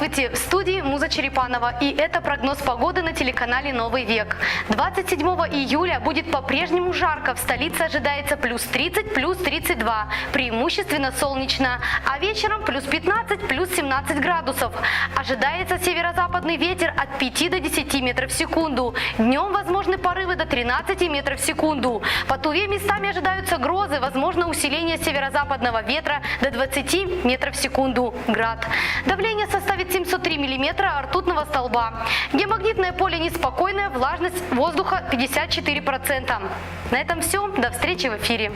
Здравствуйте, в студии Муза Черепанова, и это прогноз погоды на телеканале «Новый век». 27 июля будет по-прежнему жарко, в столице ожидается плюс 30, плюс 32, преимущественно солнечно, а вечером плюс 15, плюс 17 градусов. Ожидается северо-западный ветер от 5 до 10 метров в секунду, днем возможны порывы до 13 метров в секунду. По Туве местами ожидаются грозы, возможно усиление северо-западного ветра до 20 метров в секунду, град. Давление составит 703 миллиметра ртутного столба. Геомагнитное поле неспокойное, влажность воздуха 54%. На этом все. До встречи в эфире.